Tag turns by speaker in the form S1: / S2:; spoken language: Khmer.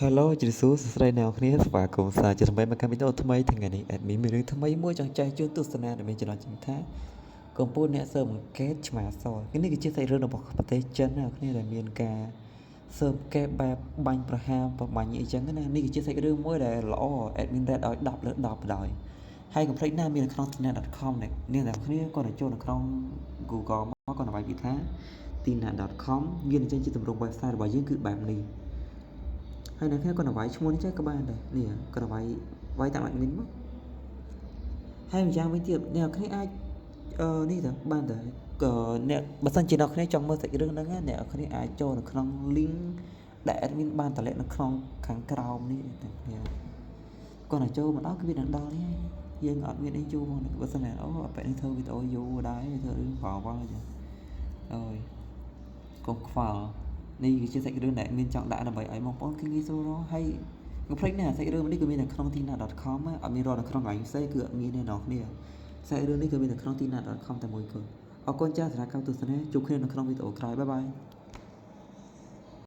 S1: Hello ជម្រាបសួរសួស្តីអ្នកនរគ្នាស្វាគមន៍សាជាថ្មីមកកាន់វីដេអូថ្មីថ្ងៃនេះ admin មានរឿងថ្មីមួយចង់ចែកជូនទស្សនាដែលមានចំណងជើងថាកំពូលអ្នកសើបអង្កេតឆ្មាសនេះគឺជាសាច់រឿងរបស់ប្រទេសចិនអ្នកគ្នាដែលមានការសើបអង្កេតបែបបាញ់ប្រហារប្របាញ់អីចឹងណានេះគឺជាសាច់រឿងមួយដែលល្អ admin rate ឲ្យ10លើ10បណ្ដោយហើយកុំភ្លេចណាមាននៅក្នុង tina.com នេះអ្នកនរគ្នាក៏ទៅចូលនៅក្នុង Google មកក៏វាយពីថា tina.com មានចេញជាទម្រង់ website របស់យើងគឺបែបនេះហើយអ្នកគ្នាក៏វាយឈ្មោះនេះចេះក៏បានដែរនេះក៏វាយតាម admin មកហើយម្យ៉ាងវិញទៀតអ្នកគ្នាអាចនេះទៅបានដែរក៏អ្នកបើសិនជាអ្នកគ្នាចង់មើលសាច់រឿងហ្នឹងអ្នកគ្នាអាចចូលនៅក្នុង link ដែល admin បានតម្លែកនៅក្នុងខាងក្រោមនេះអ្នកគ្នាគាត់ទៅចូលមកដល់គឺវានឹងដល់នេះយើងអត់មានអីយូរផងបើសិនណាអូអប៉ែនេះធ្វើវីដេអូយូរដែរធ្វើរឿងវល់ចឹងអើយកុំខ្វល់នេះគឺជាសាច់រឿងដែលមានចង់ដាក់ដើម្បីឲ្យបងប្អូនគឺងាយស្រួលរកហើយកុំភ្លេចណាសាច់រឿងនេះគឺមាននៅក្នុង tina.com អត់មានរកនៅក្នុងកន្លែងផ្សេងគឺអត់មានទេអ្នកគ្នាសាច់រឿងនេះគឺមាននៅក្នុង tina.com តែមួយគត់អរគុណចាស់សម្រាប់ការទស្សនាជួបគ្នានៅក្នុងវីដេអូក្រោយបាយបាយ